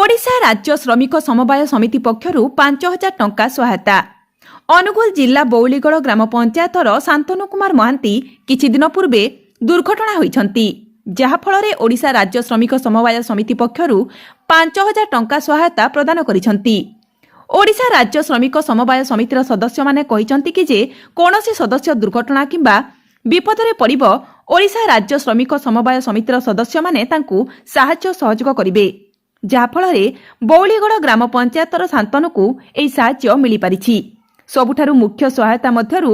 ओडिशा राज्य श्रमिक समवाय समिति पक्षरु 5,000 टंका सहायता। अनुगुल जिला बौलीगढ़ ग्राम पंचायतर शांतनु कुमार महांती किछि दिन पूर्वे दुर्घटना होइछंती, जहा फଳରେ ओडिशा राज्य श्रमिक समवाय समिति पक्षरु 5,000 टंका सहायता प्रदान करिछंती। ओडिशा राज्य श्रमिक समवाय समितिर सदस्य माने कहिछंती कि जे कोनोसी सदस्य दुर्घटना किंबा विपदरे पड़िबो ओडिशा राज्य श्रमिक समवाय समितिर सदस्य माने तांकु साहाय्य सहयोग करिवे, जहा फଳରେ बौलीगढ़ ग्राम पंचायतर शांतनु को एई साहाय्य मिली पारिछि। सबुठारु मुख्य सहायता मध्यरु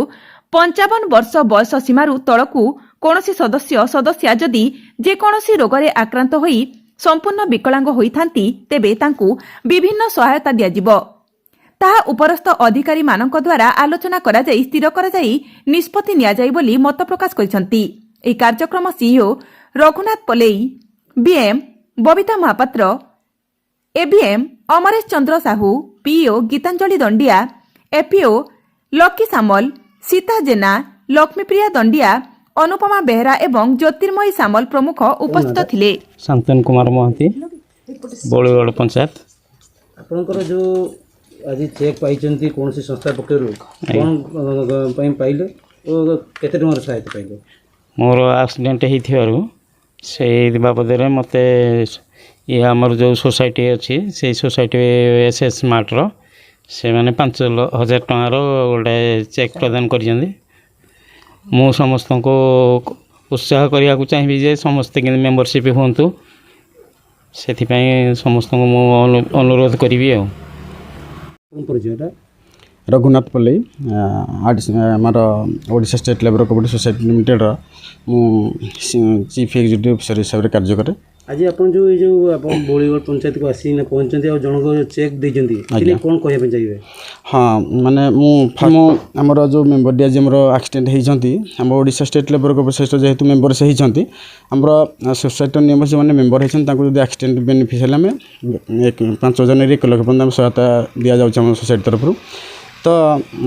55 वर्ष बयस सीमारु तळकु कोनोसी सदस्या जदि जे कोनोसी रोगरे आक्रांत होई संपूर्ण विकलांग होइथांती तेबे तांकु विभिन्न सहायता दियाजिबो। ताहा उपरस्थ अधिकारी मानक द्वारा आलोचना करा जाई स्थिर करा जाई निष्पत्ति निया जाई बोली मत प्रकाश करिसंती। एई कार्यक्रम CEO Raghunath Palei, BM Babita Mahapatra, ABM Amaresh Chandra Sahu, PO Gitanjali Dandia, FPO Lucky Samal, Sita Jena, Laxmipriya Dandia, Anupama Behera एवं ज्योतिर्मयी सामल प्रमुख उपस्थित थिले। शांतनु कुमार महांती, बौलीगढ़ पंचायत। आपनकर जो आज चेक पाइछंती कोनसी संस्था पक्षरु कोन पई पाइले ओ केते टंका सहायता पाइले? मोर एक्सीडेंट हेथिवारु से बाबदरे मते ये आमर जो सोसाइटी अच्छी से सोसाइटी एसएस स्मार्टर से मैंने 5,000 टंकार गोटे चेक प्रदान कर समस्त को उत्साह करने को चाहिए जे समस्ते मेंबरशिप हूँ से समस्त को अनुरोध करी। रघुनाथ पल्लई आमर Odisha state labour cooperative society limited chief executive officer हिसाब से कार्य करे। आज अपन जो अपन बौलीगढ़ पंचायत को आसी ना पहुंचते और जनक चेक देजंती कि कोन कहया पे चाहिए? हाँ माने मु हमर जो मेंबर दिया जे हमर एक्सीडेंट हेइछंती हम Odisha state labour cooperative society जेहेतु मेंबर से हेइछंती हमर सोसाइटी नियम जे माने मेंबर हेइछन ताको जदी एक्सीडेंट बेनिफिशियल में 5,000 रे 1 लाख पर्यंत सहायता दिया जाउछ हम सोसाइटी तरफ तो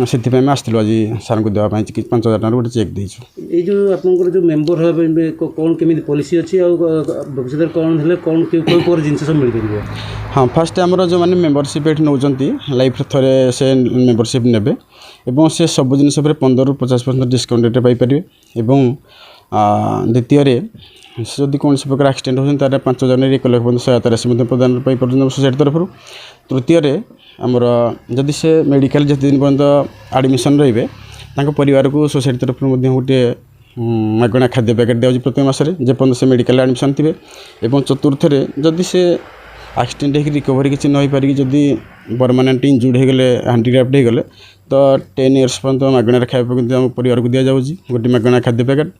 से आसलु आज सार को देवाई 5,000 टका गोटे चेक देचु। ये जो आपनकर जो मेंबर है कौन केमी पॉलिसी अच्छी भविष्य कौन है कौन कोई जिनस सब मिल पारे? हाँ फास्ट आमर जो मैंने मेंबरशिप ये नौ लाइफ थे से मेंबरशिप ने से सब जिन 15 ରୁ 50% डिस्काउंट रेट पाइपर और द्वितीय जदि कौन प्रकार एक्सीडेंट होता 5,000 रे 1 लाख पर्यंत सहायता राशि प्रदान पाइपर सोसाइटी तरफ। तृतीय आमर जदि से मेडिकल जिते दिन पर्यंत एडमिशन रे परिवार को सोसाइटी तरफ गोटे मागणा खाद्य पैकेट दिया प्रत्येक मसरे जेपर्यंत से मेडिकल एडमिशन थे। और चतुर्थ जदि से एक्सीडेंट हो रिकवरी किसी न पारिक जदि परमानेंट इंजुर्ड हो गले हैंडिक्राफ्ट हो गले तो 10 इयर्स पर्यंत मागणार खाया परिवार को दि जाऊँगी गोटे मागणा खाद्य पैकेट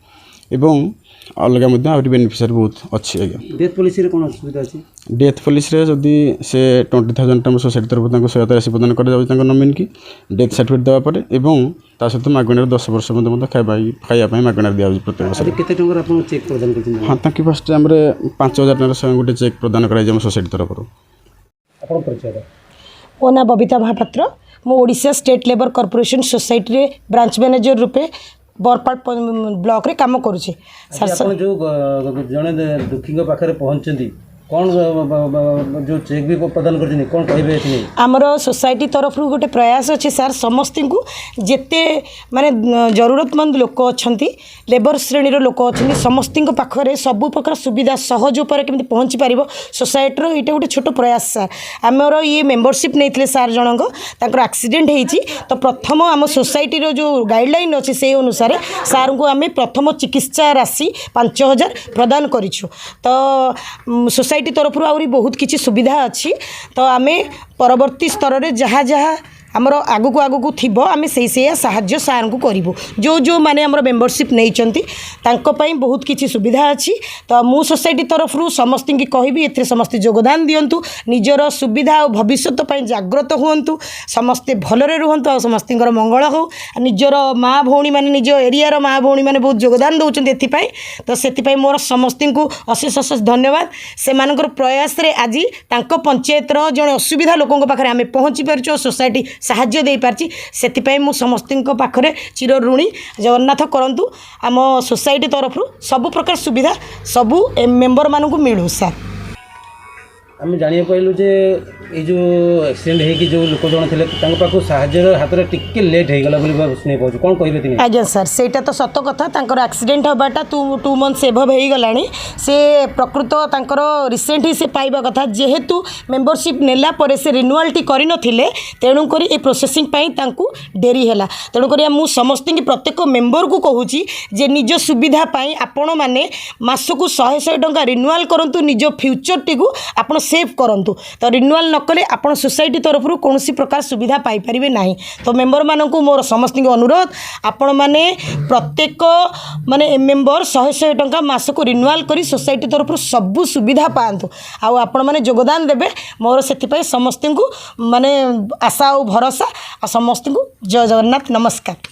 एवं अलग बेनिफिशियरी बहुत अच्छी। आज्ञा डेथ पॉलिसी रे कोन असुविधा अछि? डेथ पॉलिसी रे जदि से 20,000 टका सोसाइटी तरफ सहायता राशि प्रदान कर नॉमिनी की डेथ सर्टिफिकेट देवा पर एवं ता सहित मागणार 10 वर्ष खाଇବା मागणार दिया प्रत्येक वर्ष। केते टका आपन चेक प्रदान करछन? हां ताकि फर्स्ट हमरे 5,000 टका गोटे चेक प्रदान कराई सोसाइटी तरफ। आपन परिचय? मो ना बबिता महापात्र, मो Odisha state labour corporation society रे ब्रांच मैनेजर रूपे बरपाट ब्लॉक रे काम करूछे। सर अपन जो जने दुखी को पाखरे पहुंचंती कौन जो चेक भी प्रदान करछनी कौन कहबे एथि? हमर सोसाइटी तरफ गोटे प्रयास अच्छे सर समस्त को जेते माने जरूरतमंद लोक अच्छी लेबर श्रेणी लोक अच्छे समस्त पाखे सबु प्रकार सुविधा सहज उपर केमती पहुँची पार सोसाइटी ये गोटे छोट प्रयास सर। आमर ये मेंबरशिप नहीं सार जनक एक्सीडेंट होती तो प्रथम आम सोसाइटी जो गाइडलाइन अच्छे से अनुसार सार को आम प्रथम चिकित्सा राशि 5,000 प्रदान करूँ। तो सोसाइटी तरफ आहरी बहुत किसी सुविधा अच्छी तो आम परवर्ती स्तर में जहाँ जहाँ आमर आगू थी आम से साहाय्य सार को करूँ जो जो माने आमर मेंबरशिप नहीं बहुत किसी सुविधा अच्छी। तो मु सोसाइटी तरफ समस्त की कहबी ए समस्त योगदान दिंतु निजर सुविधा और भविष्य जाग्रत हूँ समस्ते भलरे रुहतु समस्त मंगल हो निजर माँ भौणी मैंने निज एरियार माँ भौणी मैंने बहुत योगदान दौरान एपाई तो से मोर समस्त को अशेष अशेष धन्यवाद। से प्रयास रे आज पंचायतर जड़े असुविधा लोकों पाखे आम पहुँची पार्छ सोसाइटी साहाय्य दे पारछि सेतिपई मु समस्तिंक पाखरे चिर ऋणी जगन्नाथ करंतु आम सोसाइटी तरफ सब प्रकार सुविधा सबू मेंबर मानू मिलू सर। ଆମେ ଜାଣିବାକୁ ପାଇଲୁ ଯେ ଏଇ ଯେଉଁ ଆକ୍ସିଡେଣ୍ଟ ହେଇକି ଯେଉଁ ଲୋକ ଜଣ ଥିଲେ ତାଙ୍କ ପାଖକୁ ସାହାଯ୍ୟର ହାତରେ ଟିକେ ଲେଟ୍ ହେଇଗଲା ବୋଲି ଶୁଣି ପାଉଛୁ, କ'ଣ କହିବେ তিনি? ଆଜ୍ଞା ସାର୍, ସେଇଟା ତ ସତ କଥା। ତାଙ୍କର ଆକ୍ସିଡେଣ୍ଟ ହେବାଟା 2 months ଏଭବ ହେଇଗଲାଣି। ସେ ପ୍ରକୃତ ତାଙ୍କର ରିସେଣ୍ଟଲି ସେ ପାଇବା କଥା, ଯେହେତୁ ମେମ୍ବରସିପ୍ ନେଲା ପରେ ସେ ରିନ୍ୟୁଆଲ୍ଟି କରିନଥିଲେ, ତେଣୁକରି ଏ ପ୍ରୋସେସିଂ ପାଇଁ ତାଙ୍କୁ ଡେରି ହେଲା। ତେଣୁକରି ମୁଁ ସମସ୍ତଙ୍କୁ ପ୍ରତ୍ୟେକ ମେମ୍ବରକୁ କହୁଛି ଯେ ନିଜ ସୁବିଧା ପାଇଁ ଆପଣମାନେ ମାସକୁ 100 ଟଙ୍କା ରିନ୍ୟୁଆଲ୍ କରନ୍ତୁ, ନିଜ ଫ୍ୟୁଚରଟିକୁ ଆପଣ ସେଭ୍ କରନ୍ତୁ। ତ ରିନ୍ୟୁଆଲ୍ ନ କଲେ ଆପଣ ସୋସାଇଟି ତରଫରୁ କୌଣସି ପ୍ରକାର ସୁବିଧା ପାଇପାରିବେ ନାହିଁ। ତ ମେମ୍ବରମାନଙ୍କୁ ମୋର ସମସ୍ତଙ୍କୁ ଅନୁରୋଧ, ଆପଣମାନେ ପ୍ରତ୍ୟେକ ମାନେ ମେମ୍ବର 100 ଟଙ୍କା ମାସକୁ ରିନ୍ୟୁଆଲ୍ କରି ସୋସାଇଟି ତରଫରୁ ସବୁ ସୁବିଧା ପାଆନ୍ତୁ। ଆଉ ଆପଣମାନେ ଯୋଗଦାନ ଦେବେ, ମୋର ସେଥିପାଇଁ ସମସ୍ତଙ୍କୁ ମାନେ ଆଶା ଆଉ ଭରସା। ଆଉ ସମସ୍ତଙ୍କୁ ଜୟ ଜଗନ୍ନାଥ, ନମସ୍କାର।